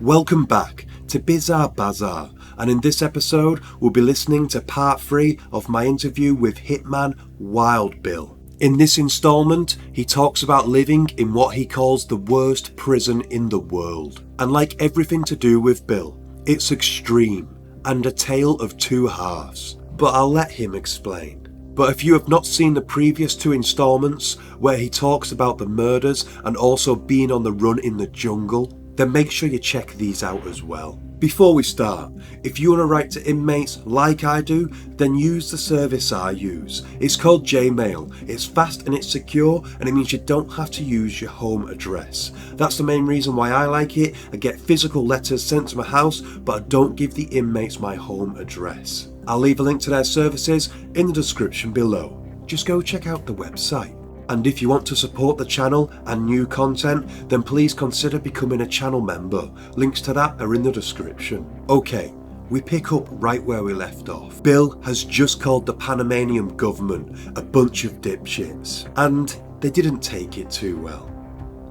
Welcome back to Bazaar, and in this episode we'll be listening to part 3 of my interview with hitman Wild Bill. In this instalment, he talks about living in what he calls the worst prison in the world. And like everything to do with Bill, it's extreme and a tale of two halves. But I'll let him explain. But if you have not seen the previous 2 installments where he talks about the murders and also being on the run in the jungle, then make sure you check these out as well. Before we start, if you want to write to inmates like I do, then use the service I use. It's called Jmail. It's fast and it's secure, and it means you don't have to use your home address. That's the main reason why I like it. I get physical letters sent to my house, but I don't give the inmates my home address. I'll leave a link to their services in the description below. Just go check out the website. And if you want to support the channel and new content, then please consider becoming a channel member. Links to that are in the description. Okay, we pick up right where we left off. Bill has just called the Panamanian government a bunch of dipshits, and they didn't take it too well.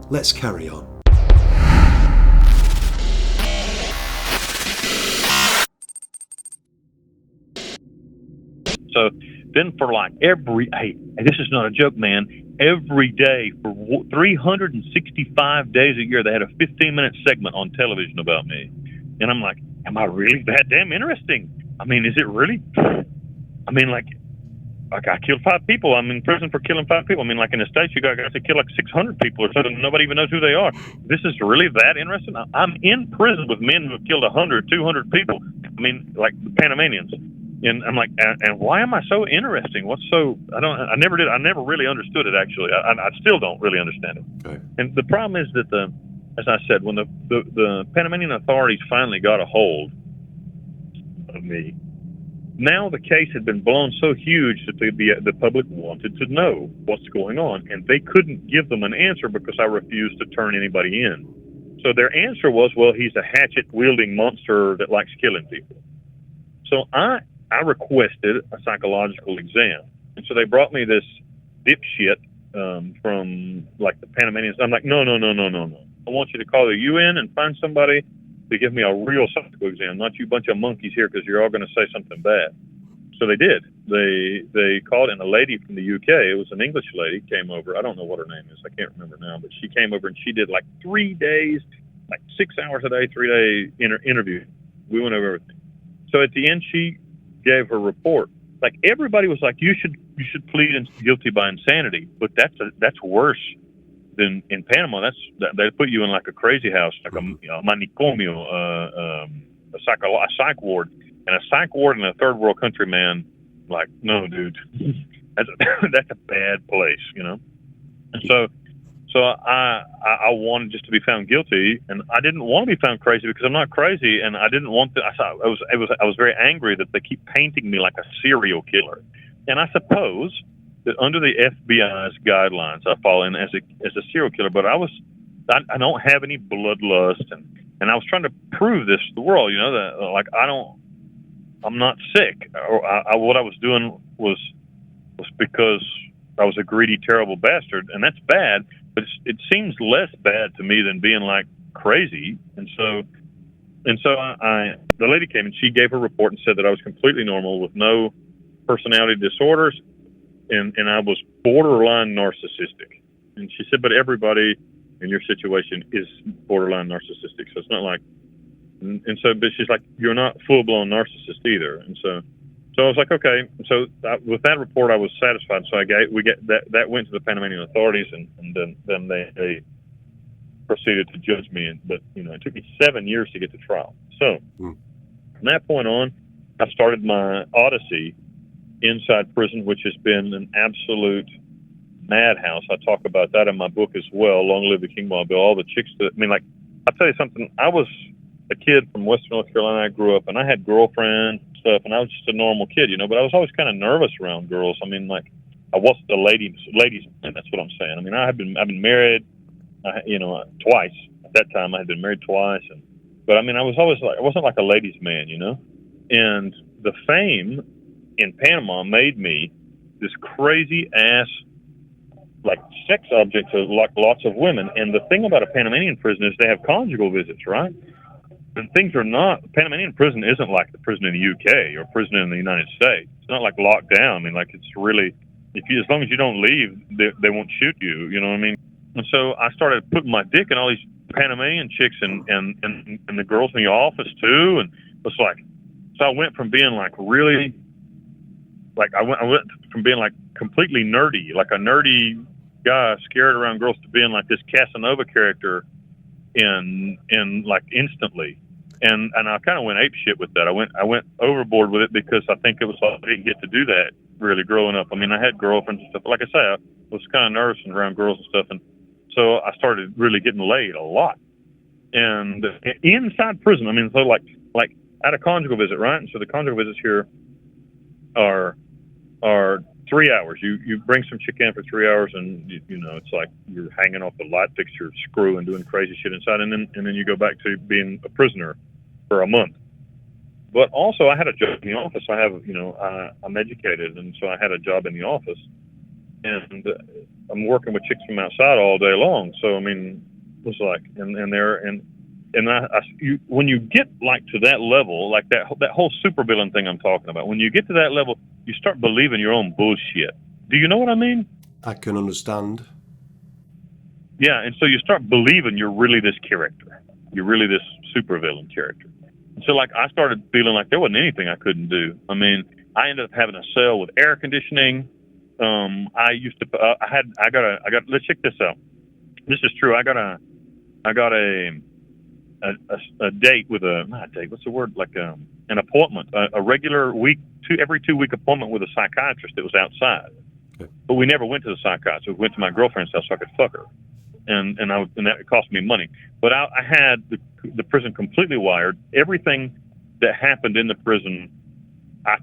Let's carry on. So then for like hey, this is not a joke, man. Every day for 365 days a year, they had a 15-minute segment on television about me. And I'm like, am I really that damn interesting? I mean, is it really? I mean, like I killed 5 people. I'm in prison for killing 5 people. I mean, like in the States, you got to kill like 600 people or something. Nobody even knows who they are. This is really that interesting? I'm in prison with men who have killed 100, 200 people. I mean, like the Panamanians. And I'm like, and why am I so interesting? I never really understood it, actually. I still don't really understand it. Okay. And the problem is that as I said, when the Panamanian authorities finally got a hold of me, now the case had been blown so huge that the public wanted to know what's going on. And they couldn't give them an answer because I refused to turn anybody in. So their answer was, well, he's a hatchet-wielding monster that likes killing people. So I requested a psychological exam. And so they brought me this dipshit from like the Panamanians. I'm like, no. I want you to call the UN and find somebody to give me a real psychological exam, not you bunch of monkeys here because you're all going to say something bad. So they did. They called in a lady from the UK. It was an English lady, came over. I don't know what her name is. I can't remember now. But she came over and she did like 3 days, like 6 hours a day, 3-day interview. We went over everything. So at the end, she gave her report. Like everybody was like, you should plead guilty by insanity, but that's worse than in Panama. They put you in like a crazy house, like a manicomio, a psych ward, and a psych ward in a third world country, man. Like, no, dude, that's a bad place, you know. And so I wanted just to be found guilty, and I didn't want to be found crazy because I'm not crazy, and I didn't want to. I was very angry that they keep painting me like a serial killer, and I suppose that under the FBI's guidelines, I fall in as a serial killer. But I don't have any bloodlust, and I was trying to prove this to the world, you know, that like I'm not sick, or what I was doing was because I was a greedy, terrible bastard, and that's bad. But it seems less bad to me than being like crazy. And so the lady came and she gave her report and said that I was completely normal with no personality disorders, and I was borderline narcissistic. And she said, but everybody in your situation is borderline narcissistic, so it's not like. But she's like, you're not full blown narcissist either. And so I was like, okay. So with that report, I was satisfied. So that went to the Panamanian authorities, and then they proceeded to judge me. But you know, it took me 7 years to get to trial. So from that point on, I started my odyssey inside prison, which has been an absolute madhouse. I talk about that in my book as well. Long Live the King, Wild Bill. All the chicks that I'll tell you something. I was a kid from Western North Carolina. I grew up, and I had girlfriends and stuff, and I was just a normal kid, you know. But I was always kind of nervous around girls. I mean, like I wasn't a ladies' man. That's what I'm saying. I mean, I've been married, twice. At that time, I had been married twice, but I mean, I was always like I wasn't like a ladies' man, you know. And the fame in Panama made me this crazy ass like sex object to like lots of women. And the thing about a Panamanian prison is they have conjugal visits, right? And things are not, Panamanian prison isn't like the prison in the UK or prison in the United States. It's not like locked down. I mean, like it's really, as long as you don't leave, they won't shoot you. You know what I mean? And so I started putting my dick in all these Panamanian chicks and the girls in the office too. And it's like, so I went from being like really, like I went from being like completely nerdy, like a nerdy guy scared around girls, to being like this Casanova character in like instantly. And I kind of went ape shit with that. I went overboard with it because I think it was like I didn't get to do that really growing up. I mean, I had girlfriends and stuff. Like I say, I was kind of nervous around girls and stuff. And so I started really getting laid a lot. And inside prison, I mean, so like at a conjugal visit, right? And so the conjugal visits here are 3 hours. You bring some chick in for 3 hours, and you know it's like you're hanging off the light fixture screw and doing crazy shit inside, and then you go back to being a prisoner for a month. But also, I had a job in the office. I have, I'm educated, and so I had a job in the office, and I'm working with chicks from outside all day long. So I mean, it was like, when you get like to that level, like that whole supervillain thing I'm talking about, when you get to that level, you start believing your own bullshit. Do you know what I mean? I can understand. Yeah, and so you start believing you're really this character. You're really this supervillain character. And so like I started feeling like there wasn't anything I couldn't do. I mean, I ended up having a cell with air conditioning. Let's check this out. This is true. I got a date with not a date. What's the word? Like an appointment, a regular every 2 week appointment with a psychiatrist that was outside. Okay. But we never went to the psychiatrist. We went to my girlfriend's house so I could fuck her, and that cost me money. But I had the prison completely wired. Everything that happened in the prison, a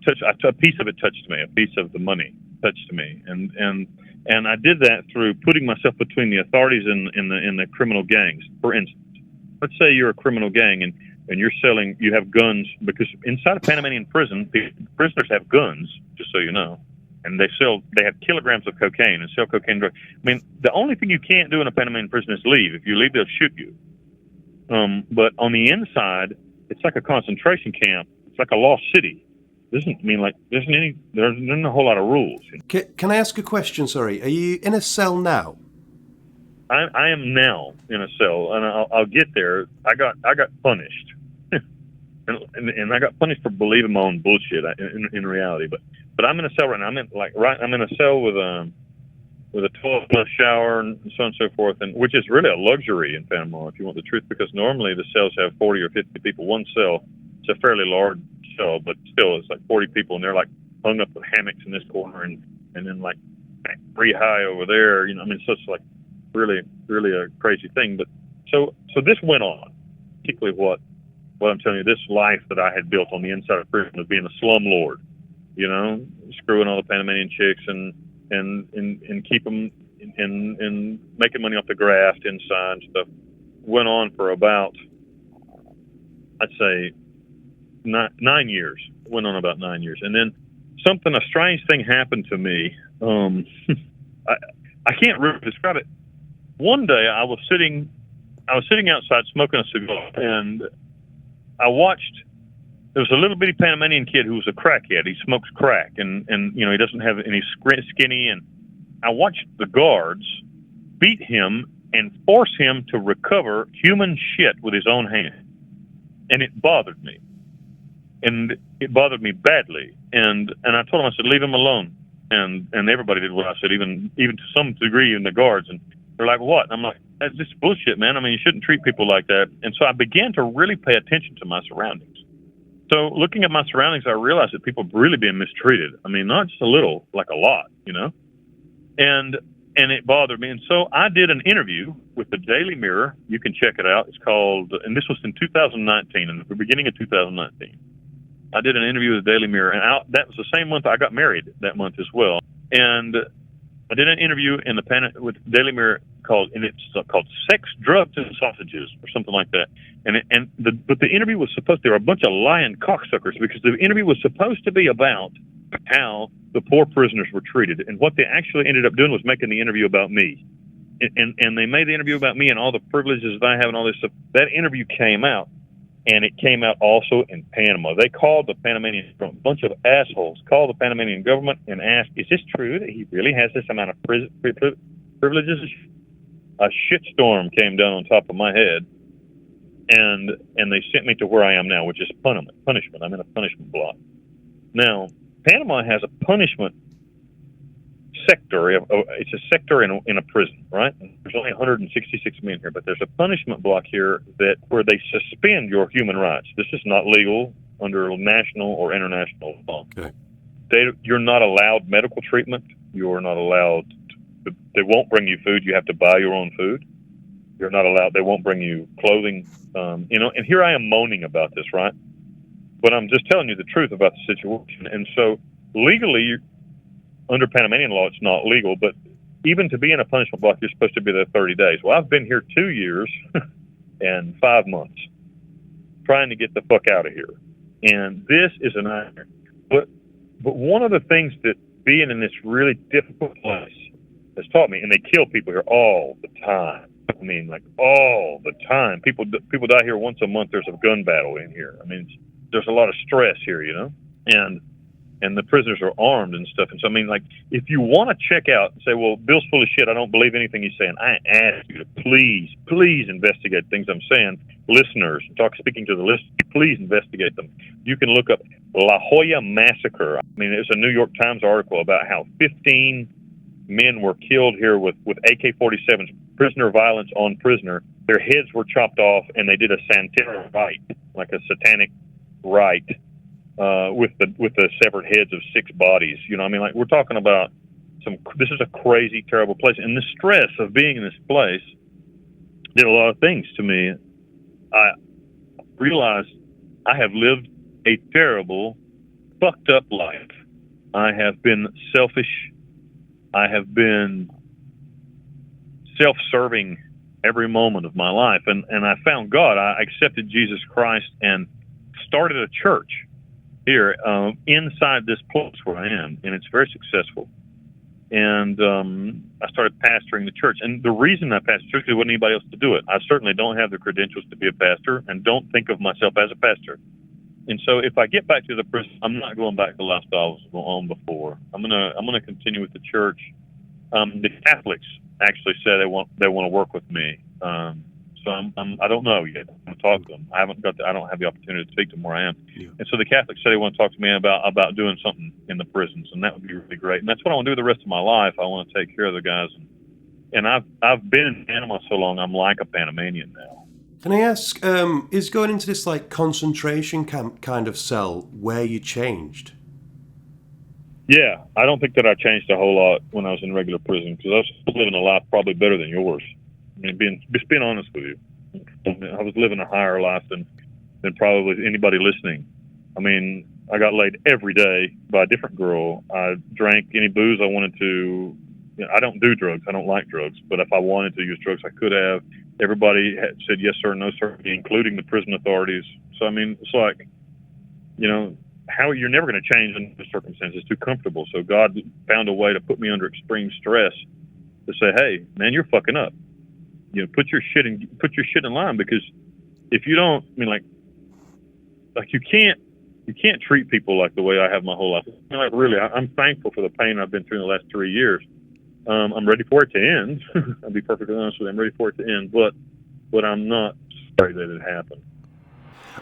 piece of it touched me. A piece of the money touched me, and I did that through putting myself between the authorities and the criminal gangs. For instance, let's say you're a criminal gang and you have guns, because inside a Panamanian prison, the prisoners have guns, just so you know, and they have kilograms of cocaine and sell cocaine drugs. I mean, the only thing you can't do in a Panamanian prison is leave. If you leave, they'll shoot you. But on the inside, it's like a concentration camp. It's like a lost city. There isn't a whole lot of rules. Can I ask a question? Sorry, are you in a cell now? I am now in a cell, and I'll get there. I got punished, and I got punished for believing my own bullshit in reality. But I'm in a cell right now. I'm in a cell with a toilet, and a shower, and so on and so forth, and which is really a luxury in Panama, if you want the truth, because normally the cells have 40 or 50 people. One cell, it's a fairly large cell, but still it's like 40 people, and they're like hung up with hammocks in this corner, and then like 3 high over there. You know, I mean, so it's like really a crazy thing. But so this went on, particularly what I'm telling you, this life that I had built on the inside of prison of being a slum lord, you know, screwing all the Panamanian chicks and keep them and making money off the graft inside and stuff, went on for about, I'd say 9 years. Went on about 9 years, and then a strange thing happened to me. I can't really describe it. One day I was sitting outside smoking a cigar, and I watched. There was a little bitty Panamanian kid who was a crackhead. He smokes crack, and you know, he doesn't have any skinny. And I watched the guards beat him and force him to recover human shit with his own hand, and it bothered me. And it bothered me badly. And I told him, I said, leave him alone. And everybody did what I said, even to some degree in the guards. And they're like, what? And I'm like, that's just bullshit, man. I mean, you shouldn't treat people like that. And so I began to really pay attention to my surroundings. So looking at my surroundings, I realized that people were really being mistreated. I mean, not just a little, like a lot, you know? And it bothered me. And so I did an interview with the Daily Mirror. You can check it out. It's called, and this was in 2019, in the beginning of 2019. I did an interview with the Daily Mirror, and that was the same month I got married that month as well. And I did an interview with the Daily Mirror called "Sex, Drugs, and Sausages" or something like that. But the interview was there were a bunch of lying cocksuckers, because the interview was supposed to be about how the poor prisoners were treated, and what they actually ended up doing was making the interview about me. And they made the interview about me and all the privileges that I have and all this stuff. That interview came out. And it came out also in Panama. They called the Panamanian government, a bunch of assholes, called the Panamanian government and asked, is this true that he really has this amount of privileges? A shitstorm came down on top of my head, and they sent me to where I am now, which is punishment. I'm in a punishment block. Now, Panama has a punishment sector. It's a sector in a prison, right? There's only 166 men here, but there's a punishment block here where they suspend your human rights. This is not legal under national or international law. Okay. You're not allowed medical treatment. You're not allowed. They won't bring you food. You have to buy your own food. You're not allowed. They won't bring you clothing. And here I am moaning about this, right? But I'm just telling you the truth about the situation. And so legally, under Panamanian law, it's not legal, but even to be in a punishment block, you're supposed to be there 30 days. Well, I've been here 2 years and 5 months trying to get the fuck out of here. And this is a nightmare. But one of the things that being in this really difficult place has taught me, and they kill people here all the time. I mean, like all the time. People die here once a month. There's a gun battle in here. I mean, there's a lot of stress here, and the prisoners are armed and stuff. And so, I mean, like, if you want to check out and say, well, Bill's full of shit, I don't believe anything he's saying, I ask you to please investigate things I'm saying. Listeners, speaking to the listeners, please investigate them. You can look up La Jolla Massacre. I mean, it's a New York Times article about how 15 men were killed here with AK-47s, prisoner violence on prisoner. Their heads were chopped off, and they did a Santana rite, like a satanic rite, with the severed heads of 6 bodies. I mean, like, we're talking about this is a crazy, terrible place. And the stress of being in this place did a lot of things to me. I realized I have lived a terrible, fucked up life. I have been selfish. I have been self-serving every moment of my life. And I found God. I accepted Jesus Christ and started a church here inside this place where I am, and it's very successful. And I started pastoring the church. And the reason I pastored church is there wasn't anybody else to do it. I certainly don't have the credentials to be a pastor and don't think of myself as a pastor. And so if I get back to the prison, I'm not going back to the lifestyle I was on before. I'm gonna continue with the church. The Catholics actually said they want to work with me. So I don't know yet. I'm going to talk to them. I don't have the opportunity to speak to them where I am. Yeah. And so the Catholics said they want to talk to me about doing something in the prisons, and that would be really great. And that's what I want to do the rest of my life. I want to take care of the guys. And I've been in Panama so long, I'm like a Panamanian now. Can I ask, is going into this like concentration camp kind of cell where you changed? Yeah, I don't think that I changed a whole lot when I was in regular prison, because I was living a life probably better than yours. I mean, just being honest with you, I was living a higher life than probably anybody listening. I mean, I got laid every day by a different girl. I drank any booze I wanted to. I don't do drugs. I don't like drugs. But if I wanted to use drugs, I could have. Everybody had said yes sir, no sir, including the prison authorities. So I mean, it's like, how you're never going to change in the circumstances. It's too comfortable. So God found a way to put me under extreme stress to say, hey, man, you're fucking up. Put your shit in line, because if you don't, I mean, like you can't treat people like the way I have my whole life. I mean, like, really, I'm thankful for the pain I've been through in the last 3 years. I'm ready for it to end. I'll be perfectly honest with you. I'm ready for it to end, but I'm not sorry that it happened.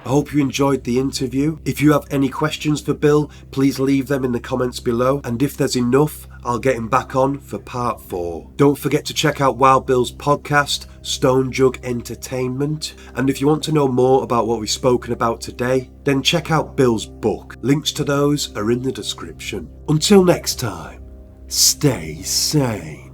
I hope you enjoyed the interview. If you have any questions for Bill, please leave them in the comments below. And if there's enough, I'll get him back on for part 4. Don't forget to check out Wild Bill's podcast, Stone Jug Entertainment. And if you want to know more about what we've spoken about today, then check out Bill's book. Links to those are in the description. Until next time, stay sane.